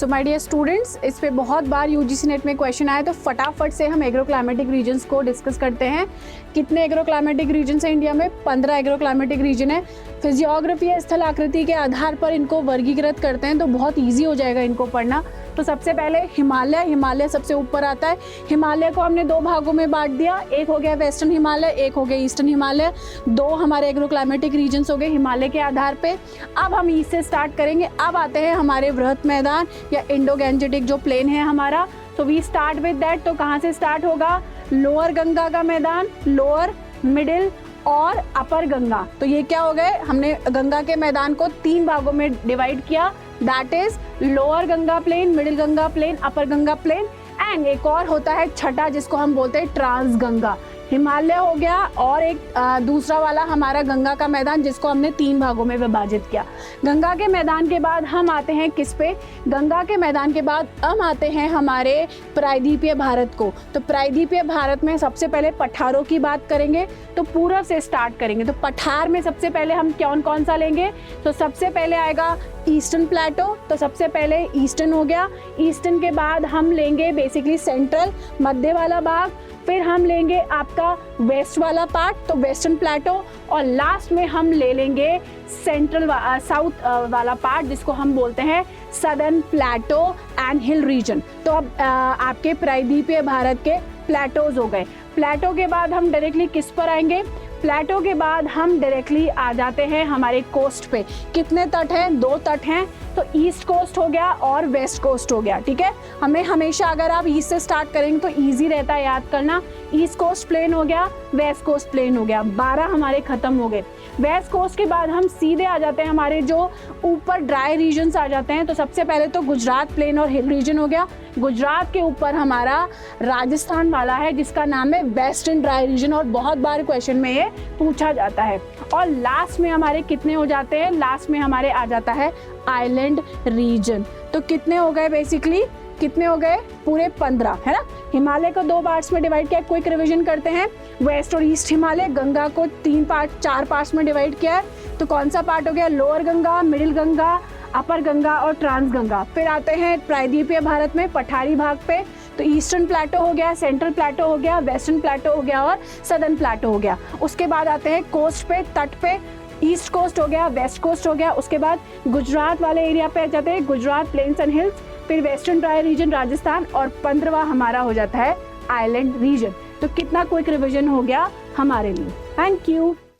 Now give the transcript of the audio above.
So my dear students, इस पे बहुत बार यूजीसी नेट में क्वेश्चन आया, तो फटाफट से हम एग्रो क्लाइमेटिक रीजन्स को डिस्कस करते हैं। कितने एग्रो क्लाइमेटिक रीजन्स हैं इंडिया में? 15 एग्रो क्लाइमेटिक रीजन है। फिजियोग्राफी या स्थल आकृति के आधार पर इनको वर्गीकृत करते हैं, तो बहुत ईजी हो जाएगा इनको पढ़ना। तो सबसे पहले हिमालय सबसे ऊपर आता है। हिमालय को हमने 2 भागों में बांट दिया, एक हो गया वेस्टर्न हिमालय, एक हो गया ईस्टर्न हिमालय। 2 हमारे एग्रो क्लाइमेटिक रीजन्स हो गए हिमालय के आधार पे। अब हम ईस्ट से स्टार्ट करेंगे। अब आते हैं हमारे वृहत मैदान या इंडो गैंजेटिक जो प्लेन है हमारा। तो वी स्टार्ट विद दैट। तो कहाँ से स्टार्ट होगा? लोअर गंगा का मैदान, लोअर, मिडिल और अपर गंगा। तो ये क्या हो गए? हमने गंगा के मैदान को 3 भागों में डिवाइड किया, that is lower Ganga plain, middle Ganga plain, upper Ganga plain. And एक और होता है छठा, जिसको हम बोलते हैं ट्रांस गंगा। हिमालय हो गया और एक दूसरा वाला हमारा गंगा का मैदान, जिसको हमने 3 भागों में विभाजित किया। गंगा के मैदान के बाद हम आते हैं किस पे? गंगा के मैदान के बाद हम आते हैं हमारे प्रायद्वीपीय भारत को। तो प्रायद्वीपीय भारत में सबसे पहले पठारों की बात करेंगे, तो पूर्व से स्टार्ट करेंगे। तो पठार में सबसे पहले हम कौन सा लेंगे? तो सबसे पहले आएगा ईस्टर्न प्लेटो। तो सबसे पहले ईस्टर्न हो गया। ईस्टर्न के बाद हम लेंगे बेसिकली सेंट्रल, मध्य वाला भाग। फिर हम लेंगे आपका वेस्ट वाला पार्ट, तो वेस्टर्न प्लेटो। और लास्ट में हम ले लेंगे सेंट्रल साउथ वाला पार्ट, जिसको हम बोलते हैं southern plateau and hill region. तो अब आपके प्रायद्वीपीय भारत के प्लेटोज हो गए। प्लेटो के बाद हम डायरेक्टली किस पर आएंगे? प्लेटो के बाद हम डायरेक्टली आ जाते हैं हमारे कोस्ट पे। कितने तट हैं? 2 तट हैं। तो ईस्ट कोस्ट हो गया और वेस्ट कोस्ट हो गया, ठीक है। हमें हमेशा अगर आप ईस्ट से स्टार्ट करेंगे तो ईजी रहता है याद करना। ईस्ट कोस्ट प्लेन हो गया, वेस्ट कोस्ट प्लेन हो गया, 12 हमारे खत्म हो गए। वेस्ट कोस्ट के बाद हम सीधे आ जाते हैं हमारे जो ऊपर ड्राई रीजन्स आ जाते हैं। तो सबसे पहले तो गुजरात प्लेन और हिल रीजन हो गया। गुजरात के ऊपर हमारा राजस्थान वाला है, जिसका नाम है वेस्टर्न ड्राई रीजन, और बहुत बार क्वेश्चन में ये पूछा जाता है। और लास्ट में हमारे कितने हो जाते हैं? लास्ट में हमारे आ जाता है आइलैंड रीजन। तो कितने हो गए बेसिकली? कितने हो गए? पूरे 15, है ना। हिमालय को 2 पार्ट्स में डिवाइड किया। क्विक रिवीजन करते हैं। वेस्ट और ईस्ट हिमालय। गंगा को 4 पार्ट्स में डिवाइड किया है। तो कौन सा पार्ट हो गया? लोअर गंगा, मिडिल गंगा, अपर गंगा और ट्रांस गंगा। फिर आते हैं प्रायद्वीपीय भारत में पठारी भाग पे। तो ईस्टर्न प्लेटो हो गया, सेंट्रल प्लेटो हो गया, वेस्टर्न प्लेटो हो गया और सदर्न प्लेटो हो गया। उसके बाद आते हैं कोस्ट पे, तट पे। ईस्ट कोस्ट हो गया, वेस्ट कोस्ट हो गया। उसके बाद गुजरात वाले एरिया पे आ जाते हैं, गुजरात प्लेन्स एंड हिल्स। फिर वेस्टर्न ड्राई रीजन राजस्थान, और 15वां हमारा हो जाता है आइलैंड रीजन। तो कितना क्विक रिवीजन हो गया हमारे लिए। Thank you.